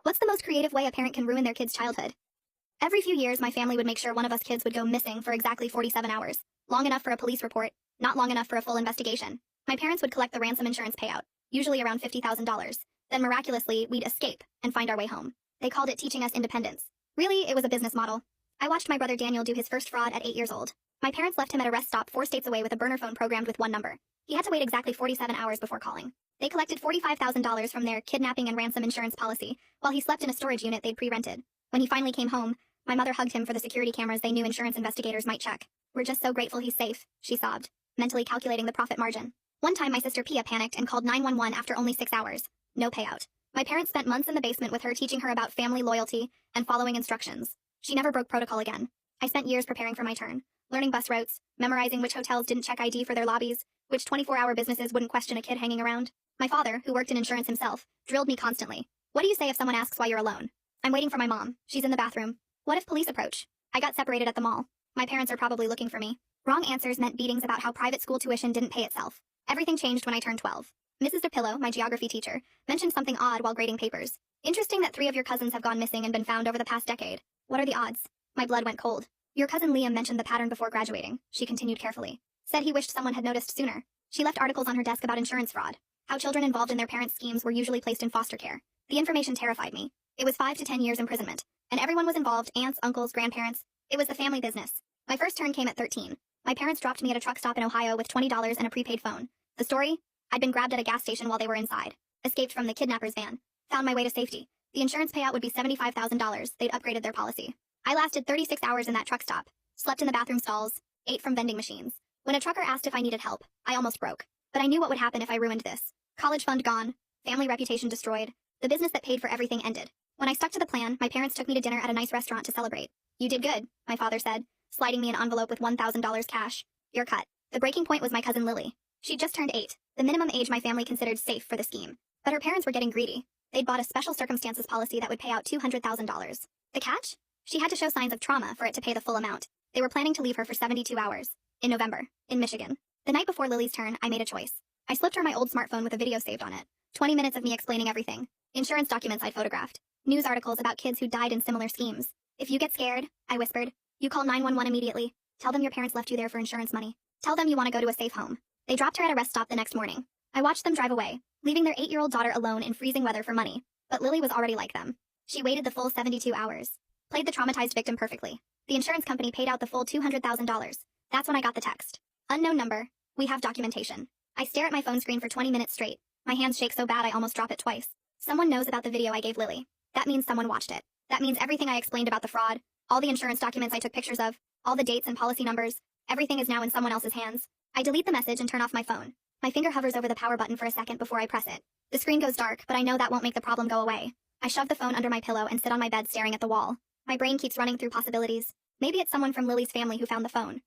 What's the most creative way a parent can ruin their kid's childhood? Every few years, my family would make sure one of us kids would go missing for exactly 47 hours. Long enough for a police report, not long enough for a full investigation. My parents would collect the ransom insurance payout, usually around $50,000. Then miraculously, we'd escape and find our way home. They called it teaching us independence. Really, it was a business model. I watched my brother Daniel do his first fraud at 8 years old. My parents left him at a rest stop 4 states away with a burner phone programmed with one number. He had to wait exactly 47 hours before calling. They collected $45,000 from their kidnapping and ransom insurance policy, while he slept in a storage unit they'd pre-rented. When he finally came home, my mother hugged him for the security cameras they knew insurance investigators might check. "We're just so grateful he's safe," she sobbed, mentally calculating the profit margin. One time my sister Pia panicked and called 911 after only 6 hours. No payout. My parents spent months in the basement with her teaching her about family loyalty and following instructions. She never broke protocol again. I spent years preparing for my turn, learning bus routes, memorizing which hotels didn't check ID for their lobbies, which 24-hour businesses wouldn't question a kid hanging around. My father, who worked in insurance himself, drilled me constantly. "What do you say if someone asks why you're alone?" "I'm waiting for my mom. She's in the bathroom." "What if police approach?" "I got separated at the mall. My parents are probably looking for me." Wrong answers meant beatings about how private school tuition didn't pay itself. Everything changed when I turned 12. Mrs. DePillo, my geography teacher, mentioned something odd while grading papers. "Interesting that 3 of your cousins have gone missing and been found over the past decade. What are the odds?" My blood went cold. "Your cousin Liam mentioned the pattern before graduating," she continued carefully. "Said he wished someone had noticed sooner." She left articles on her desk about insurance fraud, how children involved in their parents' schemes were usually placed in foster care. The information terrified me. It was 5 to 10 years imprisonment, and everyone was involved: aunts, uncles, grandparents. It was the family business. My first turn came at 13. My parents dropped me at a truck stop in Ohio with $20 and a prepaid phone. The story? I'd been grabbed at a gas station while they were inside, escaped from the kidnapper's van, found my way to safety. The insurance payout would be $75,000. They'd upgraded their policy. I lasted 36 hours in that truck stop, slept in the bathroom stalls, ate from vending machines. When a trucker asked if I needed help, I almost broke. But I knew what would happen if I ruined this. College fund gone, family reputation destroyed, the business that paid for everything ended. When I stuck to the plan, my parents took me to dinner at a nice restaurant to celebrate. "You did good," my father said, sliding me an envelope with $1,000 cash. "You're cut." The breaking point was my cousin Lily. She'd just turned 8, the minimum age my family considered safe for the scheme. But her parents were getting greedy. They'd bought a special circumstances policy that would pay out $200,000. The catch? She had to show signs of trauma for it to pay the full amount. They were planning to leave her for 72 hours. In November, in Michigan. The night before Lily's turn, I made a choice. I slipped her my old smartphone with a video saved on it. 20 minutes of me explaining everything. Insurance documents I'd photographed. News articles about kids who died in similar schemes. "If you get scared," I whispered, "you call 911 immediately. Tell them your parents left you there for insurance money. Tell them you want to go to a safe home." They dropped her at a rest stop the next morning. I watched them drive away, leaving their 8-year-old daughter alone in freezing weather for money. But Lily was already like them. She waited the full 72 hours. Played the traumatized victim perfectly. The insurance company paid out the full $200,000. That's when I got the text. "Unknown number. We have documentation." I stare at my phone screen for 20 minutes straight. My hands shake so bad I almost drop it twice. Someone knows about the video I gave Lily. That means someone watched it. That means everything I explained about the fraud, all the insurance documents I took pictures of, all the dates and policy numbers, everything is now in someone else's hands. I delete the message and turn off my phone. My finger hovers over the power button for a second before I press it. The screen goes dark, but I know that won't make the problem go away. I shove the phone under my pillow and sit on my bed staring at the wall. My brain keeps running through possibilities. Maybe it's someone from Lily's family who found the phone.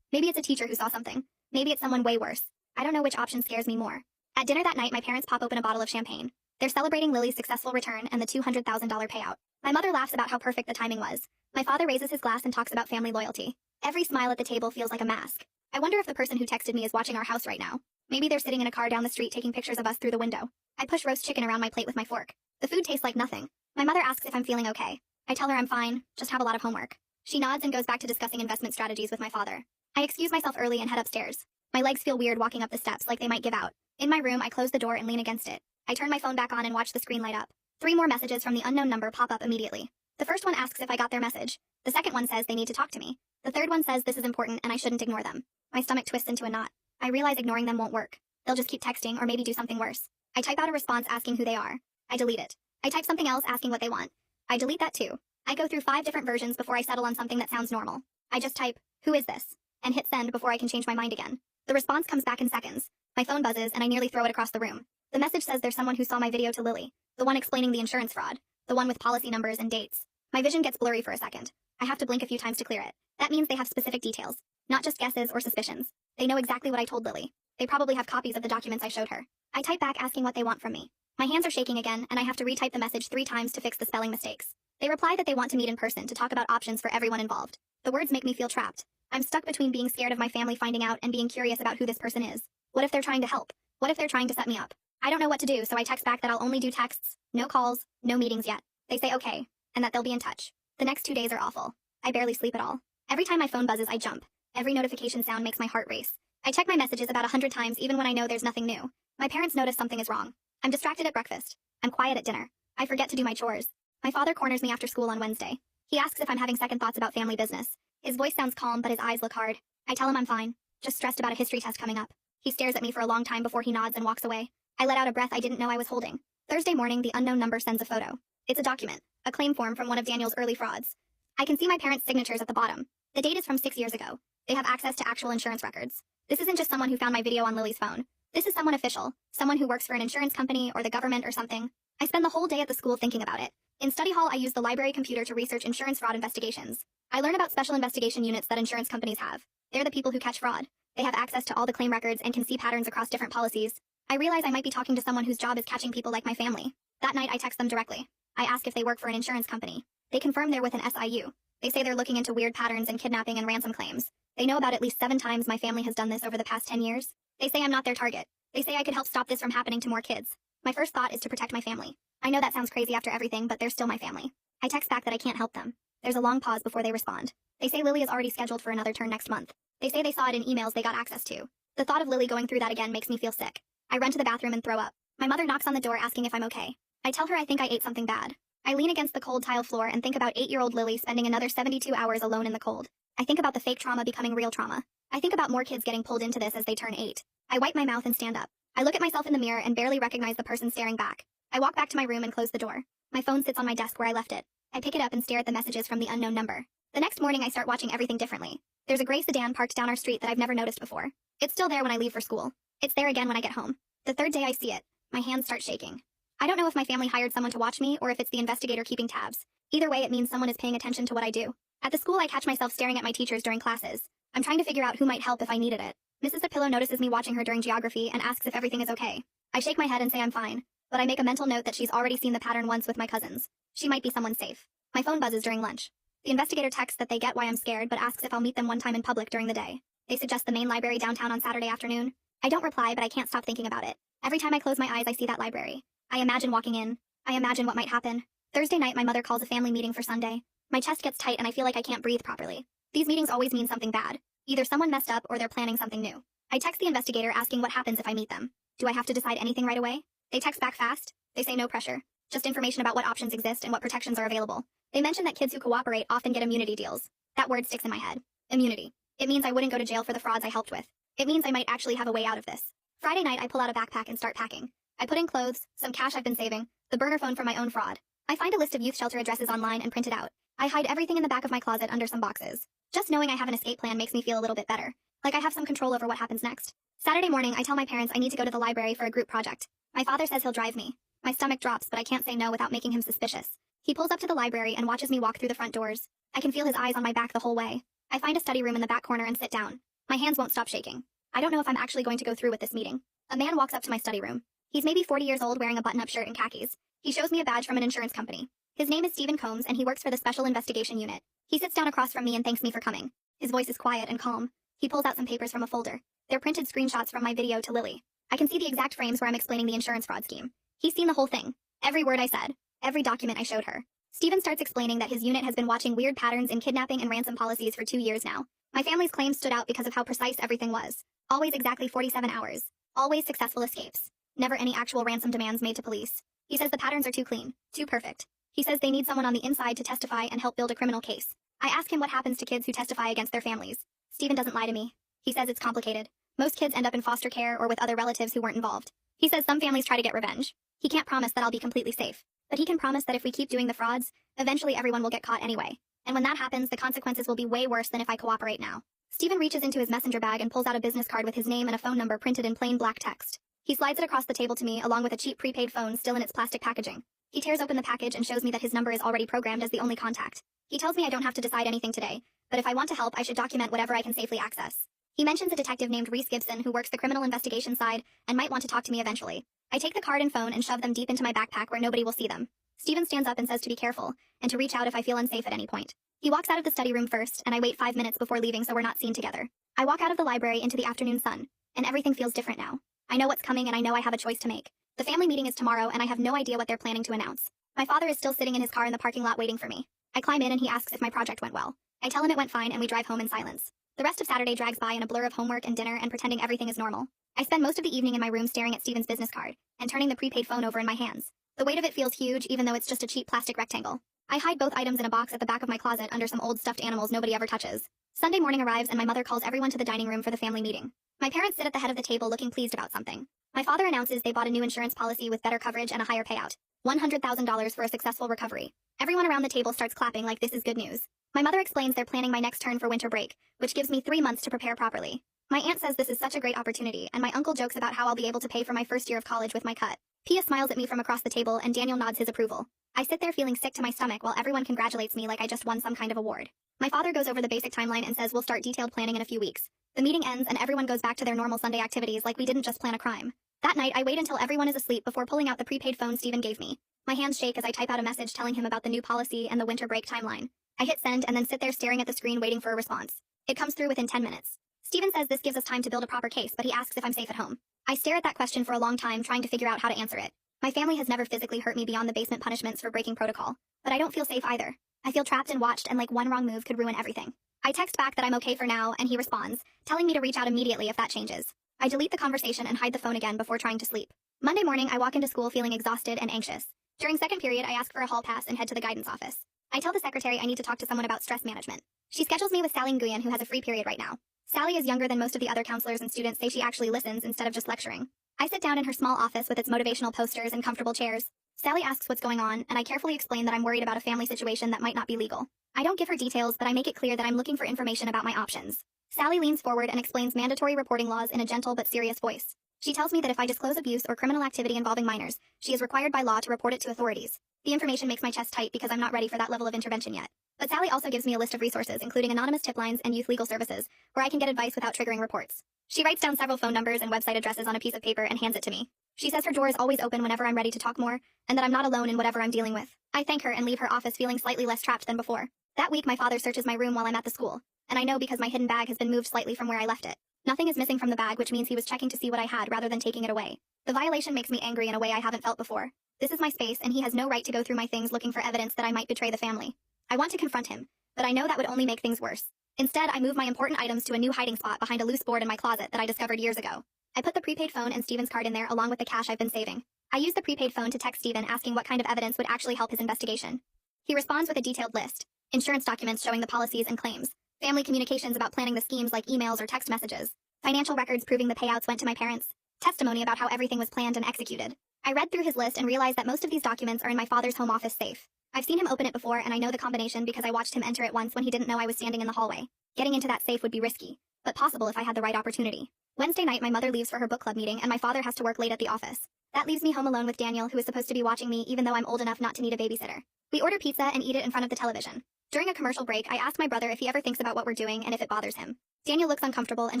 Maybe it's a teacher who saw something. Maybe it's someone way worse. I don't know which option scares me more. At dinner that night, my parents pop open a bottle of champagne. They're celebrating Lily's successful return and the $200,000 payout. My mother laughs about how perfect the timing was. My father raises his glass and talks about family loyalty. Every smile at the table feels like a mask. I wonder if the person who texted me is watching our house right now. Maybe they're sitting in a car down the street taking pictures of us through the window. I push roast chicken around my plate with my fork. The food tastes like nothing. My mother asks if I'm feeling okay. I tell her I'm fine, just have a lot of homework. She nods and goes back to discussing investment strategies with my father. I excuse myself early and head upstairs. My legs feel weird walking up the steps, like they might give out. In my room, I close the door and lean against it. I turn my phone back on and watch the screen light up. 3 more messages from the unknown number pop up immediately. The first one asks if I got their message. The second one says they need to talk to me. The third one says this is important and I shouldn't ignore them. My stomach twists into a knot. I realize ignoring them won't work. They'll just keep texting or maybe do something worse. I type out a response asking who they are. I delete it. I type something else asking what they want. I delete that too. I go through 5 different versions before I settle on something that sounds normal. I just type, "Who is this?" and hit send before I can change my mind again. The response comes back in seconds. My phone buzzes and I nearly throw it across the room. The message says there's someone who saw my video to Lily, the one explaining the insurance fraud, the one with policy numbers and dates. My vision gets blurry for a second. I have to blink a few times to clear it. That means they have specific details, not just guesses or suspicions. They know exactly what I told Lily. They probably have copies of the documents I showed her. I type back asking what they want from me. My hands are shaking again and I have to retype the message 3 times to fix the spelling mistakes. They reply that they want to meet in person to talk about options for everyone involved. The words make me feel trapped. I'm stuck between being scared of my family finding out and being curious about who this person is. What if they're trying to help? What if they're trying to set me up? I don't know what to do, so I text back that I'll only do texts, no calls, no meetings yet. They say okay, and that they'll be in touch. The next 2 days are awful. I barely sleep at all. Every time my phone buzzes, I jump. Every notification sound makes my heart race. I check my messages about 100 times even when I know there's nothing new. My parents notice something is wrong. I'm distracted at breakfast. I'm quiet at dinner. I forget to do my chores. My father corners me after school on Wednesday. He asks if I'm having second thoughts about family business. His voice sounds calm, but his eyes look hard. I tell him I'm fine, just stressed about a history test coming up. He stares at me for a long time before he nods and walks away. I let out a breath I didn't know I was holding. Thursday morning, the unknown number sends a photo. It's a document, a claim form from one of Daniel's early frauds. I can see my parents' signatures at the bottom. The date is from 6 years ago. They have access to actual insurance records. This isn't just someone who found my video on Lily's phone. This is someone official, someone who works for an insurance company or the government or something. I spend the whole day at the school thinking about it. In study hall, I use the library computer to research insurance fraud investigations. I learn about special investigation units that insurance companies have. They're the people who catch fraud. They have access to all the claim records and can see patterns across different policies. I realize I might be talking to someone whose job is catching people like my family. That night, I text them directly. I ask if they work for an insurance company. They confirm they're with an SIU. They say they're looking into weird patterns in kidnapping and ransom claims. They know about at least 7 times my family has done this over the past 10 years. They say I'm not their target. They say I could help stop this from happening to more kids. My first thought is to protect my family. I know that sounds crazy after everything, but they're still my family. I text back that I can't help them. There's a long pause before they respond. They say Lily is already scheduled for another turn next month. They say they saw it in emails they got access to. The thought of Lily going through that again makes me feel sick. I run to the bathroom and throw up. My mother knocks on the door asking if I'm okay. I tell her I think I ate something bad. I lean against the cold tile floor and think about 8-year-old Lily spending another 72 hours alone in the cold. I think about the fake trauma becoming real trauma. I think about more kids getting pulled into this as they turn 8. I wipe my mouth and stand up. I look at myself in the mirror and barely recognize the person staring back. I walk back to my room and close the door. My phone sits on my desk where I left it. I pick it up and stare at the messages from the unknown number. The next morning I start watching everything differently. There's a gray sedan parked down our street that I've never noticed before. It's still there when I leave for school. It's there again when I get home. The third day I see it, my hands start shaking. I don't know if my family hired someone to watch me or if it's the investigator keeping tabs. Either way, it means someone is paying attention to what I do. At the school, I catch myself staring at my teachers during classes. I'm trying to figure out who might help if I needed it. Mrs. DePillow notices me watching her during geography and asks if everything is okay. I shake my head and say I'm fine, but I make a mental note that she's already seen the pattern once with my cousins. She might be someone safe. My phone buzzes during lunch. The investigator texts that they get why I'm scared but asks if I'll meet them one time in public during the day. They suggest the main library downtown on Saturday afternoon. I don't reply, but I can't stop thinking about it. Every time I close my eyes, I see that library. I imagine walking in. I imagine what might happen. Thursday night, my mother calls a family meeting for Sunday. My chest gets tight and I feel like I can't breathe properly. These meetings always mean something bad. Either someone messed up or they're planning something new. I text the investigator asking what happens if I meet them. Do I have to decide anything right away? They text back fast. They say no pressure. Just information about what options exist and what protections are available. They mention that kids who cooperate often get immunity deals. That word sticks in my head. Immunity. It means I wouldn't go to jail for the frauds I helped with. It means I might actually have a way out of this. Friday night, I pull out a backpack and start packing. I put in clothes, some cash I've been saving, the burner phone from my own fraud. I find a list of youth shelter addresses online and print it out. I hide everything in the back of my closet under some boxes. Just knowing I have an escape plan makes me feel a little bit better. Like I have some control over what happens next. Saturday morning, I tell my parents I need to go to the library for a group project. My father says he'll drive me. My stomach drops, but I can't say no without making him suspicious. He pulls up to the library and watches me walk through the front doors. I can feel his eyes on my back the whole way. I find a study room in the back corner and sit down. My hands won't stop shaking. I don't know if I'm actually going to go through with this meeting. A man walks up to my study room. He's maybe 40 years old wearing a button-up shirt and khakis. He shows me a badge from an insurance company. His name is Stephen Combs and he works for the Special Investigation Unit. He sits down across from me and thanks me for coming. His voice is quiet and calm. He pulls out some papers from a folder. They're printed screenshots from my video to Lily. I can see the exact frames where I'm explaining the insurance fraud scheme. He's seen the whole thing. Every word I said. Every document I showed her. Stephen starts explaining that his unit has been watching weird patterns in kidnapping and ransom policies for 2 years now. My family's claims stood out because of how precise everything was. Always exactly 47 hours. Always successful escapes. Never any actual ransom demands made to police. He says the patterns are too clean, too perfect. He says they need someone on the inside to testify and help build a criminal case. I ask him what happens to kids who testify against their families. Stephen doesn't lie to me. He says it's complicated. Most kids end up in foster care or with other relatives who weren't involved. He says some families try to get revenge. He can't promise that I'll be completely safe. But he can promise that if we keep doing the frauds, eventually everyone will get caught anyway. And when that happens, the consequences will be way worse than if I cooperate now. Stephen reaches into his messenger bag and pulls out a business card with his name and a phone number printed in plain black text. He slides it across the table to me along with a cheap prepaid phone still in its plastic packaging. He tears open the package and shows me that his number is already programmed as the only contact. He tells me I don't have to decide anything today, but if I want to help, I should document whatever I can safely access. He mentions a detective named Reese Gibson who works the criminal investigation side and might want to talk to me eventually. I take the card and phone and shove them deep into my backpack where nobody will see them. Stephen stands up and says to be careful, and to reach out if I feel unsafe at any point. He walks out of the study room first, and I wait 5 minutes before leaving so we're not seen together. I walk out of the library into the afternoon sun, and everything feels different now. I know what's coming and I know I have a choice to make. The family meeting is tomorrow and I have no idea what they're planning to announce. My father is still sitting in his car in the parking lot waiting for me. I climb in and he asks if my project went well. I tell him it went fine and we drive home in silence. The rest of Saturday drags by in a blur of homework and dinner and pretending everything is normal. I spend most of the evening in my room staring at Steven's business card and turning the prepaid phone over in my hands. The weight of it feels huge even though it's just a cheap plastic rectangle. I hide both items in a box at the back of my closet under some old stuffed animals nobody ever touches. Sunday morning arrives and my mother calls everyone to the dining room for the family meeting. My parents sit at the head of the table looking pleased about something. My father announces they bought a new insurance policy with better coverage and a higher payout. $100,000 for a successful recovery. Everyone around the table starts clapping like this is good news. My mother explains they're planning my next turn for winter break, which gives me 3 months to prepare properly. My aunt says this is such a great opportunity, and my uncle jokes about how I'll be able to pay for my first year of college with my cut. Pia smiles at me from across the table and Daniel nods his approval. I sit there feeling sick to my stomach while everyone congratulates me like I just won some kind of award. My father goes over the basic timeline and says we'll start detailed planning in a few weeks. The meeting ends and everyone goes back to their normal Sunday activities like we didn't just plan a crime. That night, I wait until everyone is asleep before pulling out the prepaid phone Steven gave me. My hands shake as I type out a message telling him about the new policy and the winter break timeline. I hit send and then sit there staring at the screen waiting for a response. It comes through within 10 minutes. Steven says this gives us time to build a proper case, but he asks if I'm safe at home. I stare at that question for a long time trying to figure out how to answer it. My family has never physically hurt me beyond the basement punishments for breaking protocol, but I don't feel safe either. I feel trapped and watched and like one wrong move could ruin everything. I text back that I'm okay for now and he responds, telling me to reach out immediately if that changes. I delete the conversation and hide the phone again before trying to sleep. Monday morning, I walk into school feeling exhausted and anxious. During second period, I ask for a hall pass and head to the guidance office. I tell the secretary I need to talk to someone about stress management. She schedules me with Sally Nguyen, who has a free period right now. Sally is younger than most of the other counselors and students say she actually listens instead of just lecturing. I sit down in her small office with its motivational posters and comfortable chairs. Sally asks what's going on, and I carefully explain that I'm worried about a family situation that might not be legal. I don't give her details, but I make it clear that I'm looking for information about my options. Sally leans forward and explains mandatory reporting laws in a gentle but serious voice. She tells me that if I disclose abuse or criminal activity involving minors, she is required by law to report it to authorities. The information makes my chest tight because I'm not ready for that level of intervention yet. But Sally also gives me a list of resources, including anonymous tip lines and youth legal services, where I can get advice without triggering reports. She writes down several phone numbers and website addresses on a piece of paper and hands it to me. She says her door is always open whenever I'm ready to talk more, and that I'm not alone in whatever I'm dealing with. I thank her and leave her office feeling slightly less trapped than before. That week, my father searches my room while I'm at the school, and I know because my hidden bag has been moved slightly from where I left it. Nothing is missing from the bag, which means he was checking to see what I had rather than taking it away. The violation makes me angry in a way I haven't felt before. This is my space, and he has no right to go through my things looking for evidence that I might betray the family. I want to confront him, but I know that would only make things worse. Instead, I move my important items to a new hiding spot behind a loose board in my closet that I discovered years ago. I put the prepaid phone and Steven's card in there along with the cash I've been saving. I use the prepaid phone to text Steven asking what kind of evidence would actually help his investigation. He responds with a detailed list. Insurance documents showing the policies and claims. Family communications about planning the schemes like emails or text messages. Financial records proving the payouts went to my parents. Testimony about how everything was planned and executed. I read through his list and realized that most of these documents are in my father's home office safe. I've seen him open it before and I know the combination because I watched him enter it once when he didn't know I was standing in the hallway. Getting into that safe would be risky, but possible if I had the right opportunity. Wednesday night, my mother leaves for her book club meeting and my father has to work late at the office. That leaves me home alone with Daniel, who is supposed to be watching me even though I'm old enough not to need a babysitter. We order pizza and eat it in front of the television. During a commercial break, I ask my brother if he ever thinks about what we're doing and if it bothers him. Daniel looks uncomfortable and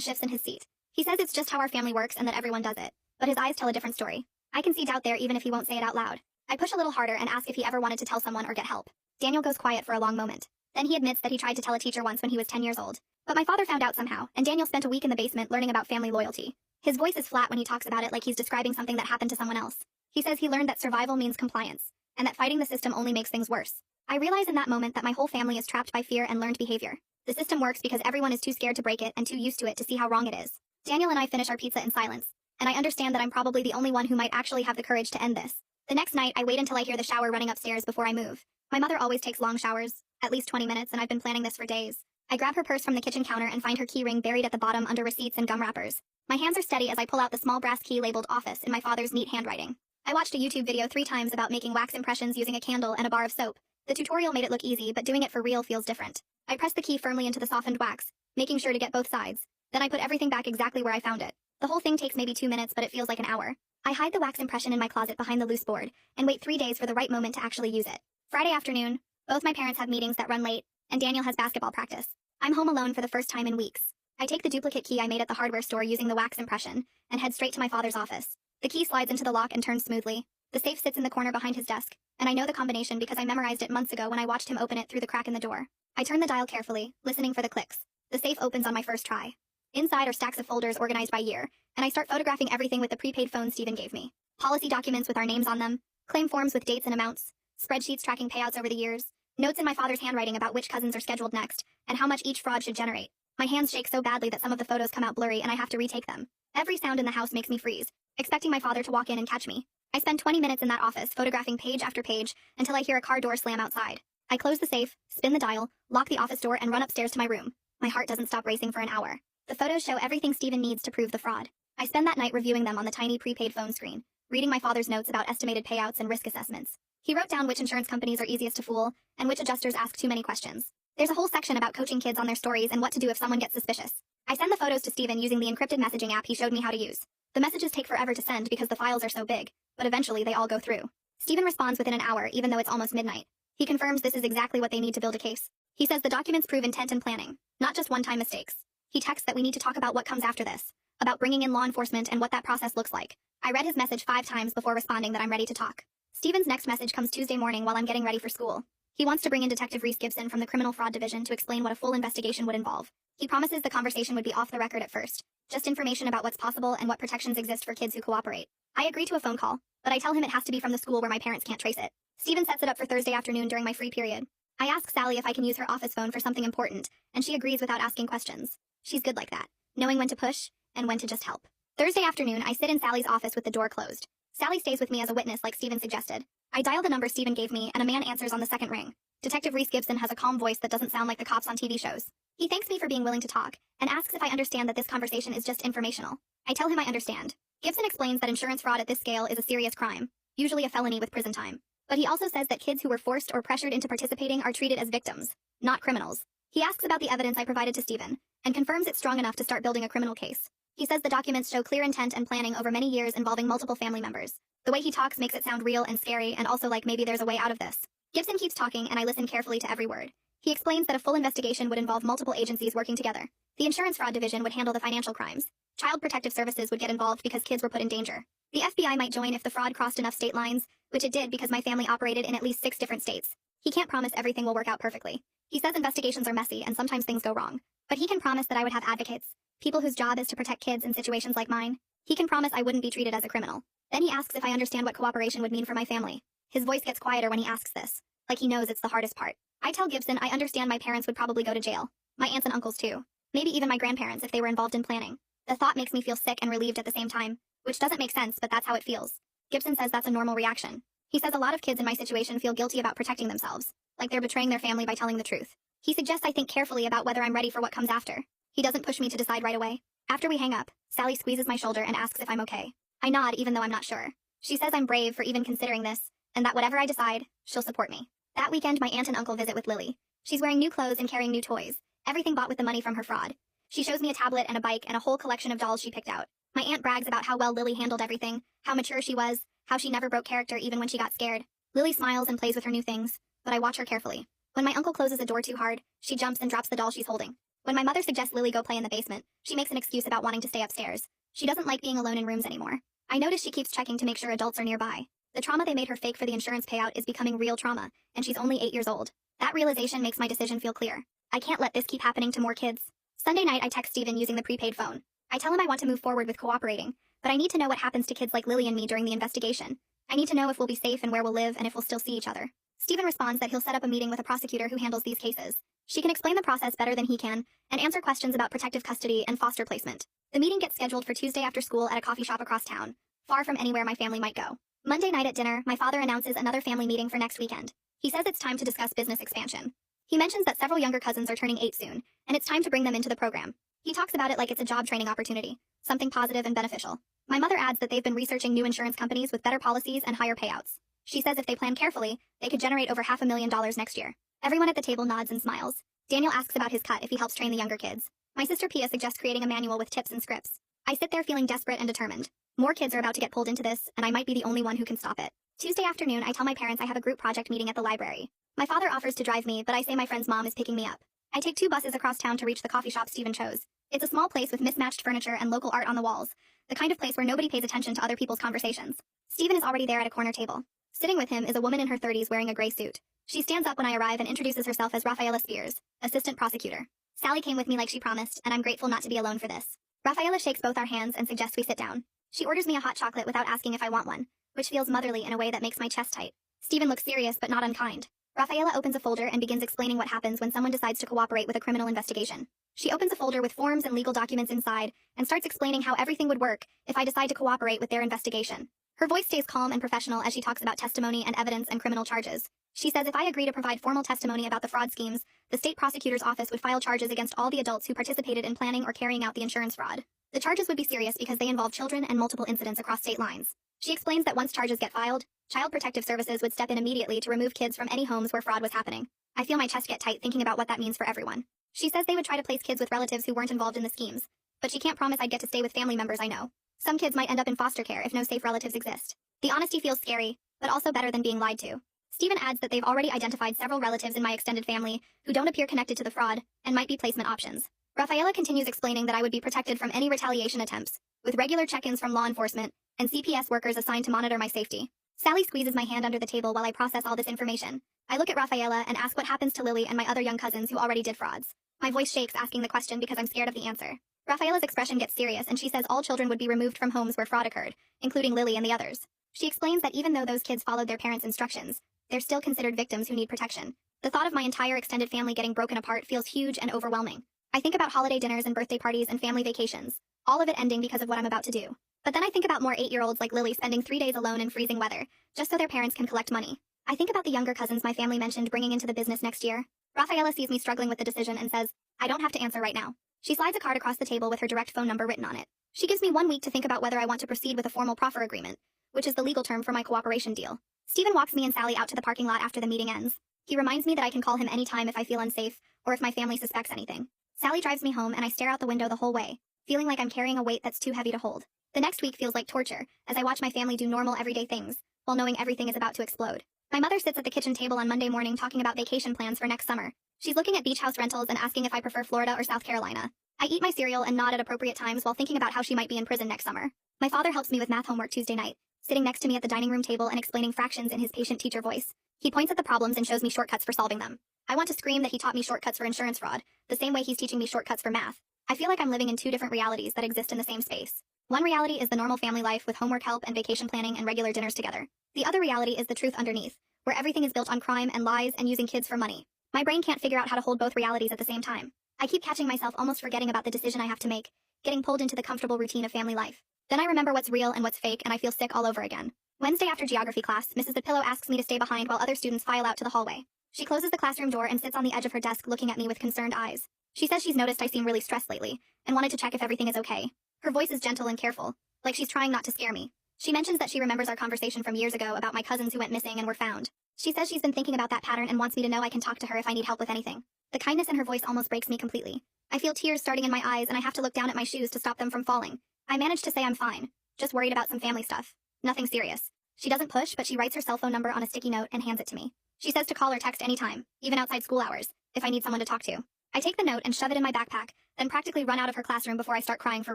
shifts in his seat. He says it's just how our family works and that everyone does it. But his eyes tell a different story. I can see doubt there even if he won't say it out loud. I push a little harder and ask if he ever wanted to tell someone or get help. Daniel goes quiet for a long moment. Then he admits that he tried to tell a teacher once when he was 10 years old. But my father found out somehow, and Daniel spent a week in the basement learning about family loyalty. His voice is flat when he talks about it like he's describing something that happened to someone else. He says he learned that survival means compliance, and that fighting the system only makes things worse. I realize in that moment that my whole family is trapped by fear and learned behavior. The system works because everyone is too scared to break it and too used to it to see how wrong it is. Daniel and I finish our pizza in silence, and I understand that I'm probably the only one who might actually have the courage to end this. The next night, I wait until I hear the shower running upstairs before I move. My mother always takes long showers, at least 20 minutes, and I've been planning this for days. I grab her purse from the kitchen counter and find her key ring buried at the bottom under receipts and gum wrappers. My hands are steady as I pull out the small brass key labeled office in my father's neat handwriting. I watched a YouTube video 3 times about making wax impressions using a candle and a bar of soap. The tutorial made it look easy, but doing it for real feels different. I press the key firmly into the softened wax, making sure to get both sides. Then I put everything back exactly where I found it. The whole thing takes maybe 2 minutes, but it feels like an hour. I hide the wax impression in my closet behind the loose board, and wait 3 days for the right moment to actually use it. Friday afternoon, both my parents have meetings that run late, and Daniel has basketball practice. I'm home alone for the first time in weeks. I take the duplicate key I made at the hardware store using the wax impression, and head straight to my father's office. The key slides into the lock and turns smoothly. The safe sits in the corner behind his desk, and I know the combination because I memorized it months ago when I watched him open it through the crack in the door. I turn the dial carefully, listening for the clicks. The safe opens on my first try. Inside are stacks of folders organized by year, and I start photographing everything with the prepaid phone Steven gave me. Policy documents with our names on them, claim forms with dates and amounts, spreadsheets tracking payouts over the years, notes in my father's handwriting about which cousins are scheduled next, and how much each fraud should generate. My hands shake so badly that some of the photos come out blurry and I have to retake them. Every sound in the house makes me freeze, expecting my father to walk in and catch me. I spend 20 minutes in that office photographing page after page until I hear a car door slam outside. I close the safe, spin the dial, lock the office door, and run upstairs to my room. My heart doesn't stop racing for an hour. The photos show everything Steven needs to prove the fraud. I spend that night reviewing them on the tiny prepaid phone screen, reading my father's notes about estimated payouts and risk assessments. He wrote down which insurance companies are easiest to fool and which adjusters ask too many questions. There's a whole section about coaching kids on their stories and what to do if someone gets suspicious. I send the photos to Steven using the encrypted messaging app he showed me how to use. The messages take forever to send because the files are so big, but eventually they all go through. Steven responds within an hour even though it's almost midnight. He confirms this is exactly what they need to build a case. He says the documents prove intent and planning, not just one-time mistakes. He texts that we need to talk about what comes after this, about bringing in law enforcement and what that process looks like. I read his message 5 times before responding that I'm ready to talk. Steven's next message comes Tuesday morning while I'm getting ready for school. He wants to bring in Detective Reese Gibson from the Criminal Fraud Division to explain what a full investigation would involve. He promises the conversation would be off the record at first, just information about what's possible and what protections exist for kids who cooperate. I agree to a phone call, but I tell him it has to be from the school where my parents can't trace it. Steven sets it up for Thursday afternoon during my free period. I ask Sally if I can use her office phone for something important, and she agrees without asking questions. She's good like that, knowing when to push and when to just help. Thursday afternoon, I sit in Sally's office with the door closed. Sally stays with me as a witness like Steven suggested. I dial the number Steven gave me, and a man answers on the second ring. Detective Reese Gibson has a calm voice that doesn't sound like the cops on TV shows. He thanks me for being willing to talk, and asks if I understand that this conversation is just informational. I tell him I understand. Gibson explains that insurance fraud at this scale is a serious crime, usually a felony with prison time. But he also says that kids who were forced or pressured into participating are treated as victims, not criminals. He asks about the evidence I provided to Steven, and confirms it's strong enough to start building a criminal case. He says the documents show clear intent and planning over many years involving multiple family members. The way he talks makes it sound real and scary, and also like maybe there's a way out of this. Gibson keeps talking, and I listen carefully to every word. He explains that a full investigation would involve multiple agencies working together. The Insurance Fraud Division would handle the financial crimes. Child Protective Services would get involved because kids were put in danger. The FBI might join if the fraud crossed enough state lines, which it did because my family operated in at least 6 different states. He can't promise everything will work out perfectly. He says investigations are messy and sometimes things go wrong. But he can promise that I would have advocates, people whose job is to protect kids in situations like mine. He can promise I wouldn't be treated as a criminal. Then he asks if I understand what cooperation would mean for my family. His voice gets quieter when he asks this, like he knows it's the hardest part. I tell Gibson I understand my parents would probably go to jail. My aunts and uncles too. Maybe even my grandparents if they were involved in planning. The thought makes me feel sick and relieved at the same time, which doesn't make sense, but that's how it feels. Gibson says that's a normal reaction. He says a lot of kids in my situation feel guilty about protecting themselves, like they're betraying their family by telling the truth. He suggests I think carefully about whether I'm ready for what comes after. He doesn't push me to decide right away. After we hang up, Sally squeezes my shoulder and asks if I'm okay. I nod even though I'm not sure. She says I'm brave for even considering this, and that whatever I decide, she'll support me. That weekend my aunt and uncle visit with Lily. She's wearing new clothes and carrying new toys, everything bought with the money from her fraud. She shows me a tablet and a bike and a whole collection of dolls she picked out. My aunt brags about how well Lily handled everything, how mature she was, how she never broke character even when she got scared. Lily smiles and plays with her new things, but I watch her carefully. When my uncle closes a door too hard, she jumps and drops the doll she's holding. When my mother suggests Lily go play in the basement, she makes an excuse about wanting to stay upstairs. She doesn't like being alone in rooms anymore. I notice she keeps checking to make sure adults are nearby. The trauma they made her fake for the insurance payout is becoming real trauma, and she's only 8 years old. That realization makes my decision feel clear. I can't let this keep happening to more kids. Sunday night I text Steven using the prepaid phone. I tell him I want to move forward with cooperating, but I need to know what happens to kids like Lily and me during the investigation. I need to know if we'll be safe and where we'll live and if we'll still see each other. Steven responds that he'll set up a meeting with a prosecutor who handles these cases. She can explain the process better than he can, and answer questions about protective custody and foster placement. The meeting gets scheduled for Tuesday after school at a coffee shop across town, far from anywhere my family might go. Monday night at dinner, my father announces another family meeting for next weekend. He says it's time to discuss business expansion. He mentions that several younger cousins are turning 8 soon, and it's time to bring them into the program. He talks about it like it's a job training opportunity, something positive and beneficial. My mother adds that they've been researching new insurance companies with better policies and higher payouts. She says if they plan carefully, they could generate over $500,000 next year. Everyone at the table nods and smiles. Daniel asks about his cut if he helps train the younger kids. My sister Pia suggests creating a manual with tips and scripts. I sit there feeling desperate and determined. More kids are about to get pulled into this, and I might be the only one who can stop it. Tuesday afternoon, I tell my parents I have a group project meeting at the library. My father offers to drive me, but I say my friend's mom is picking me up. I take 2 buses across town to reach the coffee shop Steven chose. It's a small place with mismatched furniture and local art on the walls, the kind of place where nobody pays attention to other people's conversations. Steven is already there at a corner table. Sitting with him is a woman in her 30s wearing a gray suit. She stands up when I arrive and introduces herself as Rafaela Spears, assistant prosecutor. Sally came with me like she promised, and I'm grateful not to be alone for this. Rafaela shakes both our hands and suggests we sit down. She orders me a hot chocolate without asking if I want one, which feels motherly in a way that makes my chest tight. Stephen looks serious but not unkind. Rafaela opens a folder and begins explaining what happens when someone decides to cooperate with a criminal investigation. She opens a folder with forms and legal documents inside and starts explaining how everything would work if I decide to cooperate with their investigation. Her voice stays calm and professional as she talks about testimony and evidence and criminal charges. She says if I agree to provide formal testimony about the fraud schemes, the state prosecutor's office would file charges against all the adults who participated in planning or carrying out the insurance fraud. The charges would be serious because they involve children and multiple incidents across state lines. She explains that once charges get filed, Child Protective Services would step in immediately to remove kids from any homes where fraud was happening. I feel my chest get tight thinking about what that means for everyone. She says they would try to place kids with relatives who weren't involved in the schemes, but she can't promise I'd get to stay with family members I know. Some kids might end up in foster care if no safe relatives exist. The honesty feels scary, but also better than being lied to. Stephen adds that they've already identified several relatives in my extended family who don't appear connected to the fraud and might be placement options. Rafaela continues explaining that I would be protected from any retaliation attempts, with regular check-ins from law enforcement and CPS workers assigned to monitor my safety. Sally squeezes my hand under the table while I process all this information. I look at Rafaela and ask what happens to Lily and my other young cousins who already did frauds. My voice shakes asking the question because I'm scared of the answer. Rafaela's expression gets serious and she says all children would be removed from homes where fraud occurred, including Lily and the others. She explains that even though those kids followed their parents' instructions, they're still considered victims who need protection. The thought of my entire extended family getting broken apart feels huge and overwhelming. I think about holiday dinners and birthday parties and family vacations, all of it ending because of what I'm about to do. But then I think about more 8-year-olds like Lily spending 3 days alone in freezing weather, just so their parents can collect money. I think about the younger cousins my family mentioned bringing into the business next year. Rafaela sees me struggling with the decision and says, I don't have to answer right now. She slides a card across the table with her direct phone number written on it. She gives me 1 week to think about whether I want to proceed with a formal proffer agreement, which is the legal term for my cooperation deal. Stephen walks me and Sally out to the parking lot after the meeting ends. He reminds me that I can call him anytime if I feel unsafe or if my family suspects anything. Sally drives me home and I stare out the window the whole way, feeling like I'm carrying a weight that's too heavy to hold. The next week feels like torture, as I watch my family do normal everyday things, while knowing everything is about to explode. My mother sits at the kitchen table on Monday morning talking about vacation plans for next summer. She's looking at beach house rentals and asking if I prefer Florida or South Carolina. I eat my cereal and nod at appropriate times while thinking about how she might be in prison next summer. My father helps me with math homework Tuesday night, sitting next to me at the dining room table and explaining fractions in his patient-teacher voice. He points at the problems and shows me shortcuts for solving them. I want to scream that he taught me shortcuts for insurance fraud, the same way he's teaching me shortcuts for math. I feel like I'm living in 2 different realities that exist in the same space. One reality is the normal family life with homework help and vacation planning and regular dinners together. The other reality is the truth underneath, where everything is built on crime and lies and using kids for money. My brain can't figure out how to hold both realities at the same time. I keep catching myself almost forgetting about the decision I have to make, getting pulled into the comfortable routine of family life. Then I remember what's real and what's fake and I feel sick all over again. Wednesday after geography class, Mrs. Pillow asks me to stay behind while other students file out to the hallway. She closes the classroom door and sits on the edge of her desk looking at me with concerned eyes. She says she's noticed I seem really stressed lately, and wanted to check if everything is okay. Her voice is gentle and careful, like she's trying not to scare me. She mentions that she remembers our conversation from years ago about my cousins who went missing and were found. She says she's been thinking about that pattern and wants me to know I can talk to her if I need help with anything. The kindness in her voice almost breaks me completely. I feel tears starting in my eyes and I have to look down at my shoes to stop them from falling. I manage to say I'm fine, just worried about some family stuff. Nothing serious. She doesn't push, but she writes her cell phone number on a sticky note and hands it to me. She says to call or text anytime, even outside school hours, if I need someone to talk to. I take the note and shove it in my backpack, then practically run out of her classroom before I start crying for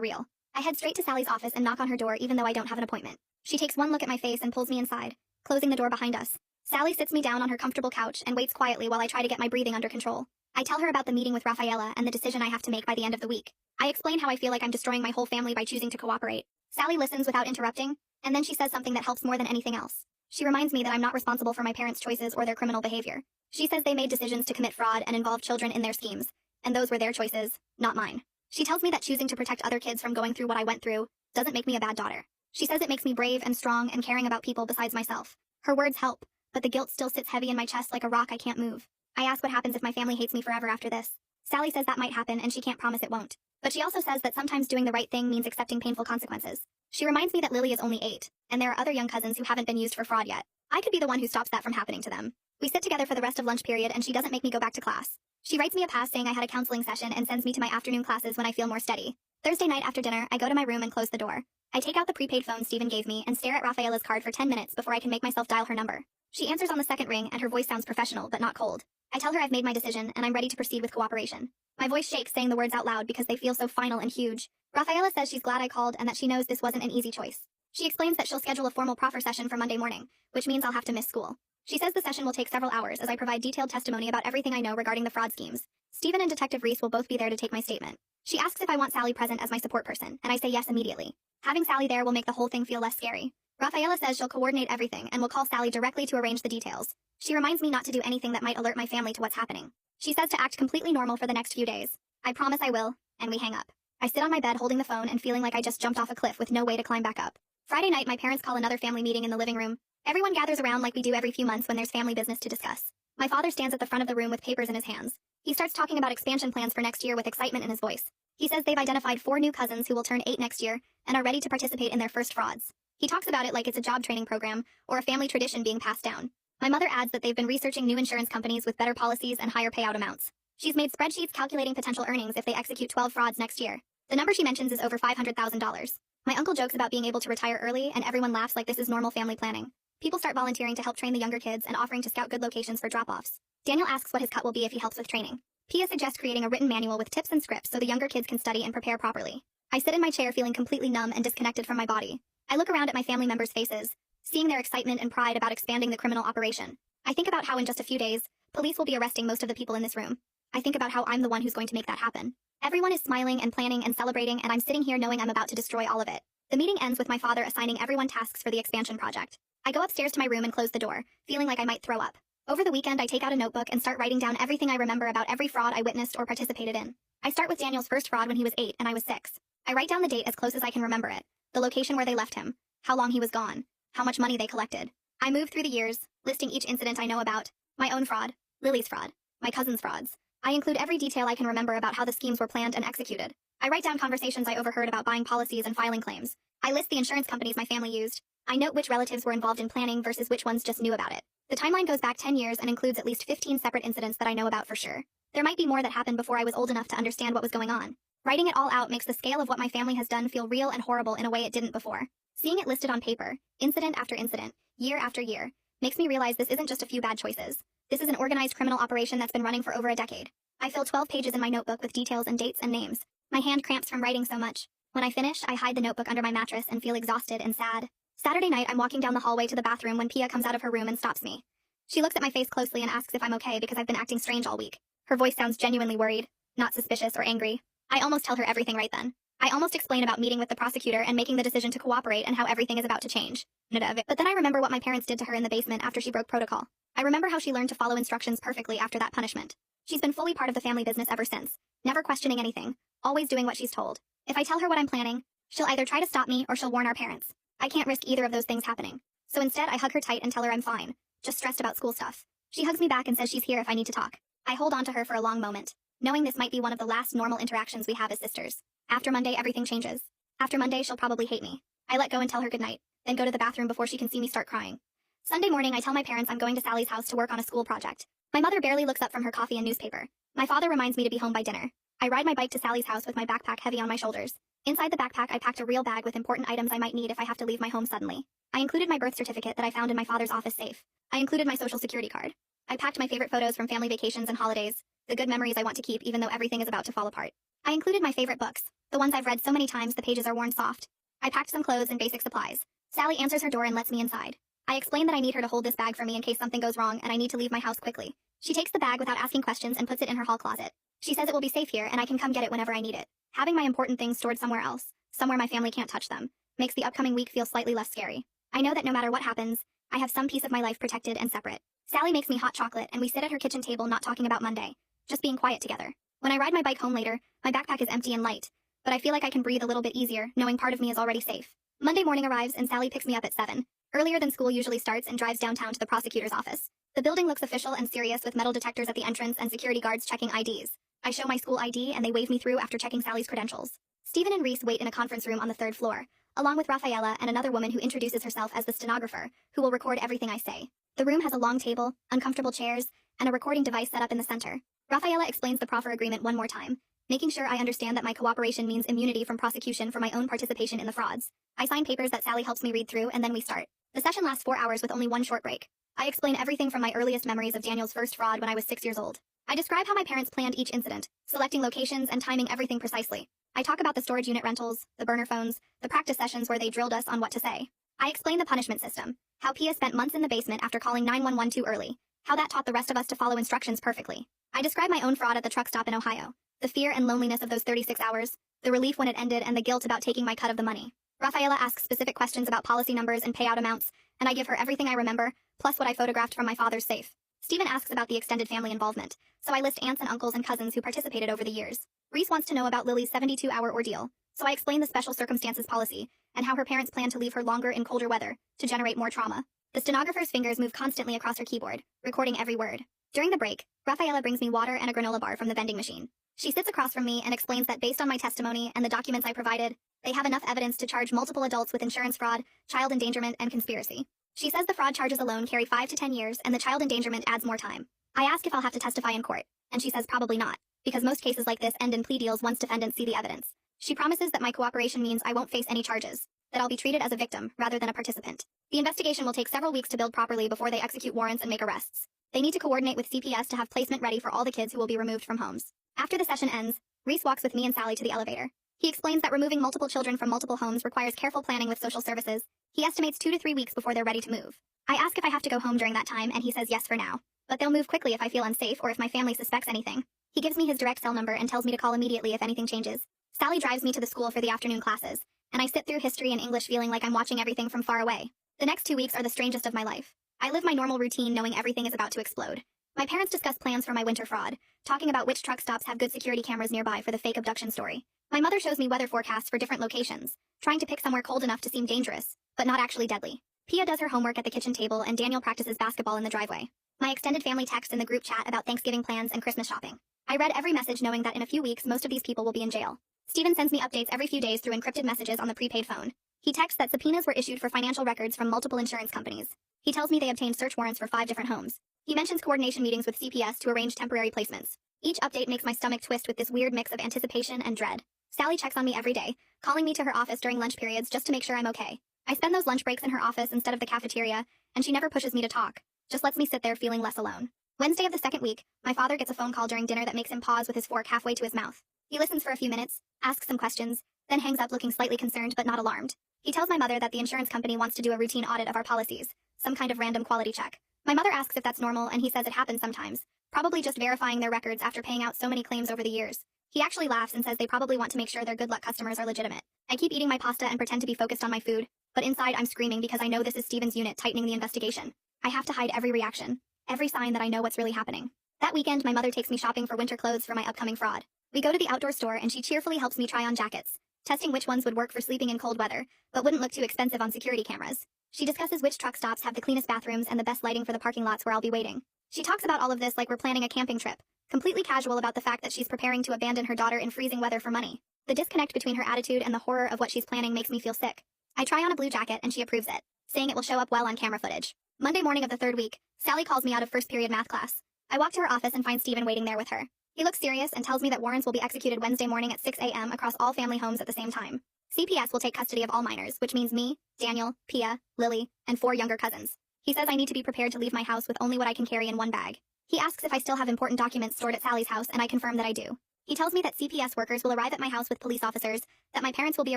real. I head straight to Sally's office and knock on her door even though I don't have an appointment. She takes one look at my face and pulls me inside, closing the door behind us. Sally sits me down on her comfortable couch and waits quietly while I try to get my breathing under control. I tell her about the meeting with Rafaela and the decision I have to make by the end of the week. I explain how I feel like I'm destroying my whole family by choosing to cooperate. Sally listens without interrupting, and then she says something that helps more than anything else. She reminds me that I'm not responsible for my parents' choices or their criminal behavior. She says they made decisions to commit fraud and involve children in their schemes, and those were their choices, not mine. She tells me that choosing to protect other kids from going through what I went through doesn't make me a bad daughter. She says it makes me brave and strong and caring about people besides myself. Her words help, but the guilt still sits heavy in my chest like a rock I can't move. I ask what happens if my family hates me forever after this. Sally says that might happen and she can't promise it won't. But she also says that sometimes doing the right thing means accepting painful consequences. She reminds me that Lily is only 8, and there are other young cousins who haven't been used for fraud yet. I could be the one who stops that from happening to them. We sit together for the rest of lunch period and she doesn't make me go back to class. She writes me a pass saying I had a counseling session and sends me to my afternoon classes when I feel more steady. Thursday night after dinner, I go to my room and close the door. I take out the prepaid phone Stephen gave me and stare at Rafaela's card for 10 minutes before I can make myself dial her number. She answers on the second ring and her voice sounds professional but not cold. I tell her I've made my decision and I'm ready to proceed with cooperation. My voice shakes saying the words out loud because they feel so final and huge. Rafaela says she's glad I called and that she knows this wasn't an easy choice. She explains that she'll schedule a formal proffer session for Monday morning, which means I'll have to miss school. She says the session will take several hours as I provide detailed testimony about everything I know regarding the fraud schemes. Stephen and Detective Reese will both be there to take my statement. She asks if I want Sally present as my support person, and I say yes immediately. Having Sally there will make the whole thing feel less scary. Rafaela says she'll coordinate everything and will call Sally directly to arrange the details. She reminds me not to do anything that might alert my family to what's happening. She says to act completely normal for the next few days. I promise I will, and we hang up. I sit on my bed holding the phone and feeling like I just jumped off a cliff with no way to climb back up. Friday night, my parents call another family meeting in the living room. Everyone gathers around like we do every few months when there's family business to discuss. My father stands at the front of the room with papers in his hands. He starts talking about expansion plans for next year with excitement in his voice. He says they've identified 4 new cousins who will turn 8 next year and are ready to participate in their first frauds. He talks about it like it's a job training program or a family tradition being passed down. My mother adds that they've been researching new insurance companies with better policies and higher payout amounts. She's made spreadsheets calculating potential earnings if they execute 12 frauds next year. The number she mentions is over $500,000. My uncle jokes about being able to retire early, and everyone laughs like this is normal family planning. People start volunteering to help train the younger kids and offering to scout good locations for drop-offs. Daniel asks what his cut will be if he helps with training. Pia suggests creating a written manual with tips and scripts so the younger kids can study and prepare properly. I sit in my chair feeling completely numb and disconnected from my body. I look around at my family members' faces, seeing their excitement and pride about expanding the criminal operation. I think about how in just a few days, police will be arresting most of the people in this room. I think about how I'm the one who's going to make that happen. Everyone is smiling and planning and celebrating, and I'm sitting here knowing I'm about to destroy all of it. The meeting ends with my father assigning everyone tasks for the expansion project. I go upstairs to my room and close the door, feeling like I might throw up. Over the weekend, I take out a notebook and start writing down everything I remember about every fraud I witnessed or participated in. I start with Daniel's first fraud when he was 8 and I was 6. I write down the date as close as I can remember it, the location where they left him, how long he was gone, how much money they collected. I move through the years, listing each incident I know about, my own fraud, Lily's fraud, my cousin's frauds. I include every detail I can remember about how the schemes were planned and executed. I write down conversations I overheard about buying policies and filing claims. I list the insurance companies my family used. I note which relatives were involved in planning versus which ones just knew about it. The timeline goes back 10 years and includes at least 15 separate incidents that I know about for sure. There might be more that happened before I was old enough to understand what was going on. Writing it all out makes the scale of what my family has done feel real and horrible in a way it didn't before. Seeing it listed on paper, incident after incident, year after year, makes me realize this isn't just a few bad choices. This is an organized criminal operation that's been running for over a decade. I fill 12 pages in my notebook with details and dates and names. My hand cramps from writing so much. When I finish, I hide the notebook under my mattress and feel exhausted and sad. Saturday night, I'm walking down the hallway to the bathroom when Pia comes out of her room and stops me. She looks at my face closely and asks if I'm okay because I've been acting strange all week. Her voice sounds genuinely worried, not suspicious or angry. I almost tell her everything right then. I almost explain about meeting with the prosecutor and making the decision to cooperate and how everything is about to change. But then I remember what my parents did to her in the basement after she broke protocol. I remember how she learned to follow instructions perfectly after that punishment. She's been fully part of the family business ever since, never questioning anything, always doing what she's told. If I tell her what I'm planning, she'll either try to stop me or she'll warn our parents. I can't risk either of those things happening. So instead, I hug her tight and tell her I'm fine, just stressed about school stuff. She hugs me back and says she's here if I need to talk. I hold on to her for a long moment, knowing this might be one of the last normal interactions we have as sisters. After Monday, everything changes. After Monday, she'll probably hate me. I let go and tell her goodnight, then go to the bathroom before she can see me start crying. Sunday morning, I tell my parents I'm going to Sally's house to work on a school project. My mother barely looks up from her coffee and newspaper. My father reminds me to be home by dinner. I ride my bike to Sally's house with my backpack heavy on my shoulders. Inside the backpack, I packed a real bag with important items I might need if I have to leave my home suddenly. I included my birth certificate that I found in my father's office safe. I included my social security card. I packed my favorite photos from family vacations and holidays, the good memories I want to keep even though everything is about to fall apart. I included my favorite books, the ones I've read so many times the pages are worn soft. I packed some clothes and basic supplies. Sally answers her door and lets me inside. I explain that I need her to hold this bag for me in case something goes wrong and I need to leave my house quickly. She takes the bag without asking questions and puts it in her hall closet. She says it will be safe here and I can come get it whenever I need it. Having my important things stored somewhere else, somewhere my family can't touch them, makes the upcoming week feel slightly less scary. I know that no matter what happens, I have some piece of my life protected and separate. Sally makes me hot chocolate and we sit at her kitchen table not talking about Monday, just being quiet together. When I ride my bike home later, my backpack is empty and light, but I feel like I can breathe a little bit easier knowing part of me is already safe. Monday morning arrives and Sally picks me up at 7, earlier than school usually starts, and drives downtown to the prosecutor's office. The building looks official and serious with metal detectors at the entrance and security guards checking IDs. I show my school ID and they wave me through after checking Sally's credentials. Stephen and Reese wait in a conference room on the 3rd floor, along with Rafaela and another woman who introduces herself as the stenographer, who will record everything I say. The room has a long table, uncomfortable chairs, and a recording device set up in the center. Rafaela explains the proffer agreement one more time, making sure I understand that my cooperation means immunity from prosecution for my own participation in the frauds. I sign papers that Sally helps me read through and then we start. The session lasts 4 hours with only one short break. I explain everything from my earliest memories of Daniel's first fraud when I was 6 years old. I describe how my parents planned each incident, selecting locations and timing everything precisely. I talk about the storage unit rentals, the burner phones, the practice sessions where they drilled us on what to say. I explain the punishment system, how Pia spent months in the basement after calling 911 too early, how that taught the rest of us to follow instructions perfectly. I describe my own fraud at the truck stop in Ohio, the fear and loneliness of those 36 hours, the relief when it ended and the guilt about taking my cut of the money. Rafaela asks specific questions about policy numbers and payout amounts, and I give her everything I remember, plus what I photographed from my father's safe. Stephen asks about the extended family involvement, so I list aunts and uncles and cousins who participated over the years. Reese wants to know about Lily's 72-hour ordeal, so I explain the special circumstances policy, and how her parents plan to leave her longer in colder weather, to generate more trauma. The stenographer's fingers move constantly across her keyboard, recording every word. During the break, Rafaela brings me water and a granola bar from the vending machine. She sits across from me and explains that based on my testimony and the documents I provided, they have enough evidence to charge multiple adults with insurance fraud, child endangerment, and conspiracy. She says the fraud charges alone carry 5 to 10 years and the child endangerment adds more time. I ask if I'll have to testify in court, and she says probably not, because most cases like this end in plea deals once defendants see the evidence. She promises that my cooperation means I won't face any charges, that I'll be treated as a victim rather than a participant. The investigation will take several weeks to build properly before they execute warrants and make arrests. They need to coordinate with CPS to have placement ready for all the kids who will be removed from homes. After the session ends, Reese walks with me and Sally to the elevator. He explains that removing multiple children from multiple homes requires careful planning with social services. He estimates 2 to 3 weeks before they're ready to move. I ask if I have to go home during that time, and he says yes for now. But they'll move quickly if I feel unsafe or if my family suspects anything. He gives me his direct cell number and tells me to call immediately if anything changes. Sally drives me to the school for the afternoon classes, and I sit through history and English feeling like I'm watching everything from far away. The next 2 weeks are the strangest of my life. I live my normal routine knowing everything is about to explode. My parents discuss plans for my winter fraud, talking about which truck stops have good security cameras nearby for the fake abduction story. My mother shows me weather forecasts for different locations, trying to pick somewhere cold enough to seem dangerous, but not actually deadly. Pia does her homework at the kitchen table and Daniel practices basketball in the driveway. My extended family text in the group chat about Thanksgiving plans and Christmas shopping. I read every message knowing that in a few weeks most of these people will be in jail. Stephen sends me updates every few days through encrypted messages on the prepaid phone. He texts that subpoenas were issued for financial records from multiple insurance companies. He tells me they obtained search warrants for 5 different homes. He mentions coordination meetings with CPS to arrange temporary placements. Each update makes my stomach twist with this weird mix of anticipation and dread. Sally checks on me every day, calling me to her office during lunch periods just to make sure I'm okay. I spend those lunch breaks in her office instead of the cafeteria, and she never pushes me to talk, just lets me sit there feeling less alone. Wednesday of the second week, my father gets a phone call during dinner that makes him pause with his fork halfway to his mouth. He listens for a few minutes, asks some questions, then hangs up looking slightly concerned but not alarmed. He tells my mother that the insurance company wants to do a routine audit of our policies, some kind of random quality check. My mother asks if that's normal and he says it happens sometimes, probably just verifying their records after paying out so many claims over the years. He actually laughs and says they probably want to make sure their good luck customers are legitimate. I keep eating my pasta and pretend to be focused on my food, but inside I'm screaming because I know this is Stephen's unit tightening the investigation. I have to hide every reaction, every sign that I know what's really happening. That weekend, my mother takes me shopping for winter clothes for my upcoming fraud. We go to the outdoor store and she cheerfully helps me try on jackets, testing which ones would work for sleeping in cold weather, but wouldn't look too expensive on security cameras. She discusses which truck stops have the cleanest bathrooms and the best lighting for the parking lots where I'll be waiting. She talks about all of this like we're planning a camping trip, completely casual about the fact that she's preparing to abandon her daughter in freezing weather for money. The disconnect between her attitude and the horror of what she's planning makes me feel sick. I try on a blue jacket and she approves it, saying it will show up well on camera footage. Monday morning of the third week, Sally calls me out of first period math class. I walk to her office and find Stephen waiting there with her. He looks serious and tells me that warrants will be executed Wednesday morning at 6 a.m. across all family homes at the same time. CPS will take custody of all minors, which means me, Daniel, Pia, Lily, and 4 younger cousins. He says I need to be prepared to leave my house with only what I can carry in one bag. He asks if I still have important documents stored at Sally's house, and I confirm that I do. He tells me that CPS workers will arrive at my house with police officers, that my parents will be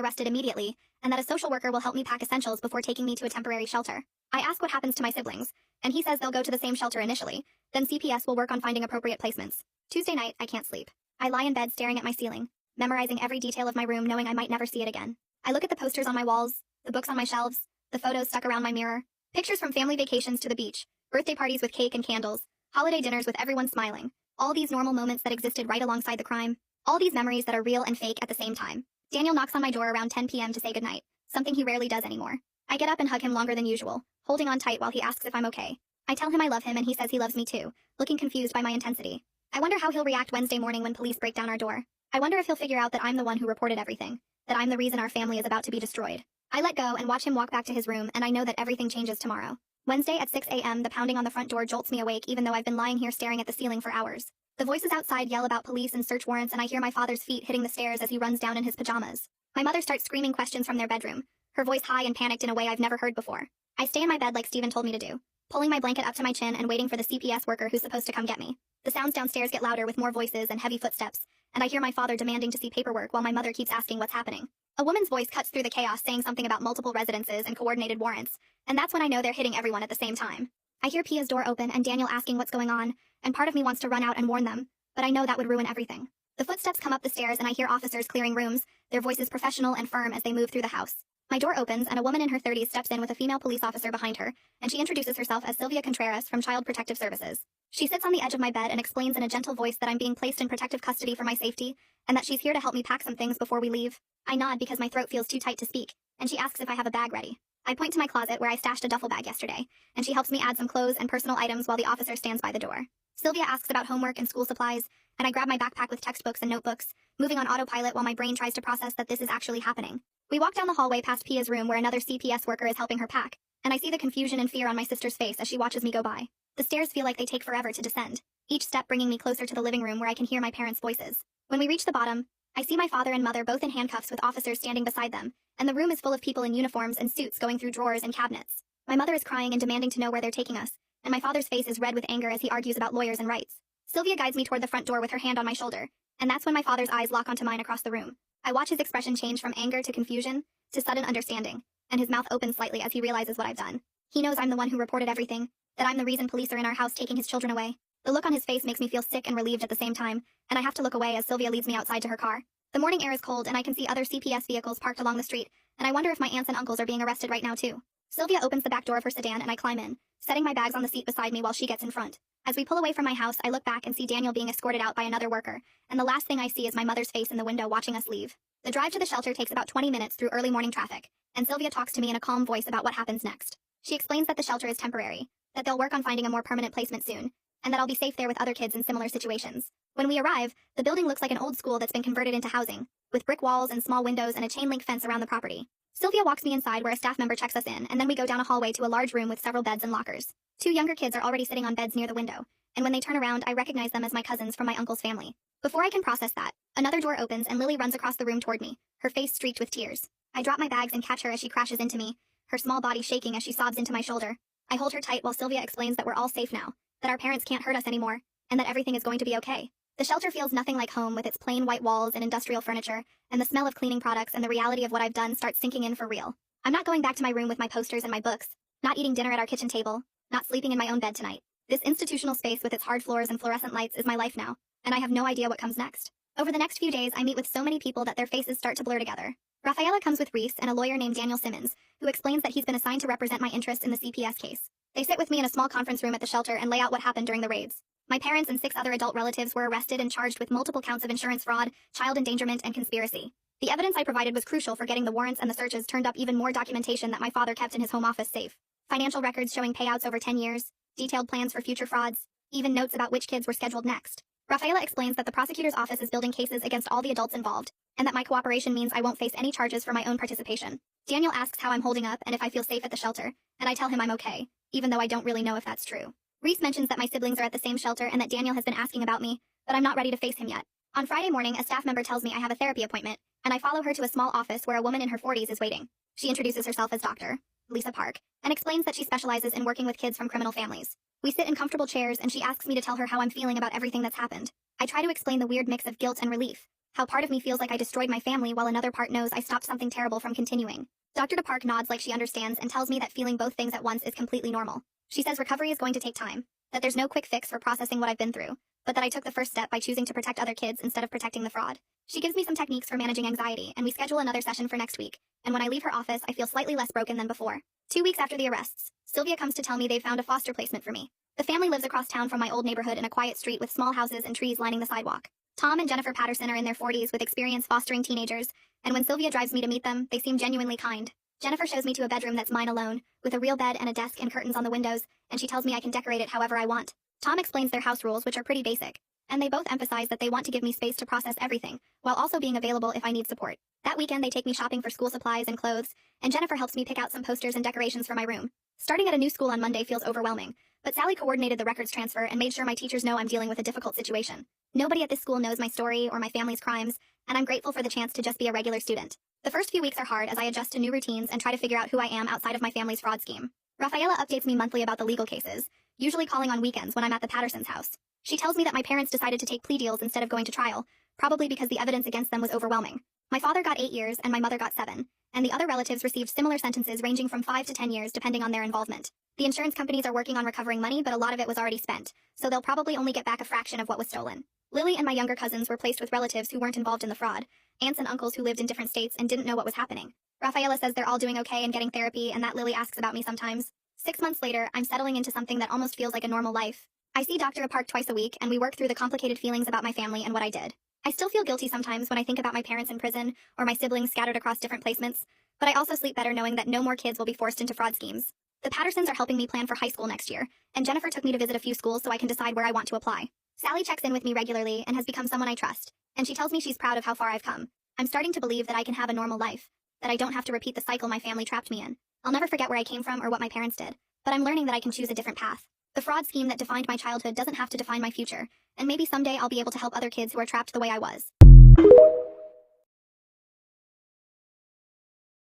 arrested immediately, and that a social worker will help me pack essentials before taking me to a temporary shelter. I ask what happens to my siblings, and he says they'll go to the same shelter initially, then CPS will work on finding appropriate placements. Tuesday night, I can't sleep. I lie in bed staring at my ceiling, memorizing every detail of my room knowing I might never see it again. I look at the posters on my walls, the books on my shelves, the photos stuck around my mirror, pictures from family vacations to the beach, birthday parties with cake and candles, holiday dinners with everyone smiling, all these normal moments that existed right alongside the crime, all these memories that are real and fake at the same time. Daniel knocks on my door around 10 p.m. to say goodnight, something he rarely does anymore. I get up and hug him longer than usual, holding on tight while he asks if I'm okay. I tell him I love him and he says he loves me too, looking confused by my intensity. I wonder how he'll react Wednesday morning when police break down our door. I wonder if he'll figure out that I'm the one who reported everything, that I'm the reason our family is about to be destroyed. I let go and watch him walk back to his room, and I know that everything changes tomorrow. Wednesday at 6 a.m. the pounding on the front door jolts me awake even though I've been lying here staring at the ceiling for hours. The voices outside yell about police and search warrants, and I hear my father's feet hitting the stairs as he runs down in his pajamas. My mother starts screaming questions from their bedroom, her voice high and panicked in a way I've never heard before. I stay in my bed like Stephen told me to do, pulling my blanket up to my chin and waiting for the CPS worker who's supposed to come get me. The sounds downstairs get louder with more voices and heavy footsteps, and I hear my father demanding to see paperwork while my mother keeps asking what's happening. A woman's voice cuts through the chaos saying something about multiple residences and coordinated warrants, and that's when I know they're hitting everyone at the same time. I hear Pia's door open and Daniel asking what's going on, and part of me wants to run out and warn them, but I know that would ruin everything. The footsteps come up the stairs and I hear officers clearing rooms, their voices professional and firm as they move through the house. My door opens and a woman in her 30s steps in with a female police officer behind her, and she introduces herself as Sylvia Contreras from Child Protective Services. She sits on the edge of my bed and explains in a gentle voice that I'm being placed in protective custody for my safety, and that she's here to help me pack some things before we leave. I nod because my throat feels too tight to speak, and she asks if I have a bag ready. I point to my closet where I stashed a duffel bag yesterday, and she helps me add some clothes and personal items while the officer stands by the door. Sylvia asks about homework and school supplies, and I grab my backpack with textbooks and notebooks, moving on autopilot while my brain tries to process that this is actually happening. We walk down the hallway past Pia's room where another CPS worker is helping her pack, and I see the confusion and fear on my sister's face as she watches me go by. The stairs feel like they take forever to descend, each step bringing me closer to the living room where I can hear my parents' voices. When we reach the bottom, I see my father and mother both in handcuffs with officers standing beside them, and the room is full of people in uniforms and suits going through drawers and cabinets. My mother is crying and demanding to know where they're taking us, and my father's face is red with anger as he argues about lawyers and rights. Sylvia guides me toward the front door with her hand on my shoulder, and that's when my father's eyes lock onto mine across the room. I watch his expression change from anger to confusion to sudden understanding, and his mouth opens slightly as he realizes what I've done. He knows I'm the one who reported everything, that I'm the reason police are in our house taking his children away. The look on his face makes me feel sick and relieved at the same time, and I have to look away as Sylvia leads me outside to her car. The morning air is cold and I can see other CPS vehicles parked along the street, and I wonder if my aunts and uncles are being arrested right now too. Sylvia opens the back door of her sedan and I climb in, setting my bags on the seat beside me while she gets in front. As we pull away from my house, I look back and see Daniel being escorted out by another worker, and the last thing I see is my mother's face in the window watching us leave. The drive to the shelter takes about 20 minutes through early morning traffic, and Sylvia talks to me in a calm voice about what happens next. She explains that the shelter is temporary, that they'll work on finding a more permanent placement soon, and that I'll be safe there with other kids in similar situations. When we arrive, the building looks like an old school that's been converted into housing, with brick walls and small windows and a chain link fence around the property. Sylvia walks me inside where a staff member checks us in, and then we go down a hallway to a large room with several beds and lockers. Two younger kids are already sitting on beds near the window, and when they turn around, I recognize them as my cousins from my uncle's family. Before I can process that, another door opens and Lily runs across the room toward me, her face streaked with tears. I drop my bags and catch her as she crashes into me, her small body shaking as she sobs into my shoulder. I hold her tight while Sylvia explains that we're all safe now, that our parents can't hurt us anymore, and that everything is going to be okay. The shelter feels nothing like home with its plain white walls and industrial furniture, and the smell of cleaning products and the reality of what I've done starts sinking in for real. I'm not going back to my room with my posters and my books, not eating dinner at our kitchen table, not sleeping in my own bed tonight. This institutional space with its hard floors and fluorescent lights is my life now, and I have no idea what comes next. Over the next few days, I meet with so many people that their faces start to blur together. Rafaela comes with Reese and a lawyer named Daniel Simmons, who explains that he's been assigned to represent my interests in the CPS case. They sit with me in a small conference room at the shelter and lay out what happened during the raids. My parents and 6 other adult relatives were arrested and charged with multiple counts of insurance fraud, child endangerment, and conspiracy. The evidence I provided was crucial for getting the warrants and the searches turned up even more documentation that my father kept in his home office safe. Financial records showing payouts over 10 years, detailed plans for future frauds, even notes about which kids were scheduled next. Rafaela explains that the prosecutor's office is building cases against all the adults involved, and that my cooperation means I won't face any charges for my own participation. Daniel asks how I'm holding up and if I feel safe at the shelter, and I tell him I'm okay, even though I don't really know if that's true. Reese mentions that my siblings are at the same shelter and that Daniel has been asking about me, but I'm not ready to face him yet. On Friday morning, a staff member tells me I have a therapy appointment, and I follow her to a small office where a woman in her 40s is waiting. She introduces herself as Dr. Lisa Park, and explains that she specializes in working with kids from criminal families. We sit in comfortable chairs and she asks me to tell her how I'm feeling about everything that's happened. I try to explain the weird mix of guilt and relief, how part of me feels like I destroyed my family while another part knows I stopped something terrible from continuing. Dr. DePark nods like she understands and tells me that feeling both things at once is completely normal. She says recovery is going to take time, that there's no quick fix for processing what I've been through, but that I took the first step by choosing to protect other kids instead of protecting the fraud. She gives me some techniques for managing anxiety, and we schedule another session for next week, and when I leave her office, I feel slightly less broken than before. 2 weeks after the arrests, Sylvia comes to tell me they've found a foster placement for me. The family lives across town from my old neighborhood in a quiet street with small houses and trees lining the sidewalk. Tom and Jennifer Patterson are in their 40s with experience fostering teenagers, and when Sylvia drives me to meet them, they seem genuinely kind. Jennifer shows me to a bedroom that's mine alone, with a real bed and a desk and curtains on the windows, and she tells me I can decorate it however I want. Tom explains their house rules, which are pretty basic, and they both emphasize that they want to give me space to process everything, while also being available if I need support. That weekend, they take me shopping for school supplies and clothes, and Jennifer helps me pick out some posters and decorations for my room. Starting at a new school on Monday feels overwhelming, but Sally coordinated the records transfer and made sure my teachers know I'm dealing with a difficult situation. Nobody at this school knows my story or my family's crimes, and I'm grateful for the chance to just be a regular student. The first few weeks are hard as I adjust to new routines and try to figure out who I am outside of my family's fraud scheme. Rafaela updates me monthly about the legal cases, usually calling on weekends when I'm at the Pattersons' house. She tells me that my parents decided to take plea deals instead of going to trial, probably because the evidence against them was overwhelming. My father got 8 years and my mother got 7, and the other relatives received similar sentences ranging from 5 to 10 years depending on their involvement. The insurance companies are working on recovering money, but a lot of it was already spent, so they'll probably only get back a fraction of what was stolen. Lily and my younger cousins were placed with relatives who weren't involved in the fraud, aunts and uncles who lived in different states and didn't know what was happening. Rafaela says they're all doing okay and getting therapy and that Lily asks about me sometimes. 6 months later, I'm settling into something that almost feels like a normal life. I see Dr. Park twice a week and we work through the complicated feelings about my family and what I did. I still feel guilty sometimes when I think about my parents in prison or my siblings scattered across different placements, but I also sleep better knowing that no more kids will be forced into fraud schemes. The Pattersons are helping me plan for high school next year, and Jennifer took me to visit a few schools so I can decide where I want to apply. Sally checks in with me regularly and has become someone I trust, and she tells me she's proud of how far I've come. I'm starting to believe that I can have a normal life, that I don't have to repeat the cycle my family trapped me in. I'll never forget where I came from or what my parents did, but I'm learning that I can choose a different path. The fraud scheme that defined my childhood doesn't have to define my future, and maybe someday I'll be able to help other kids who are trapped the way I was.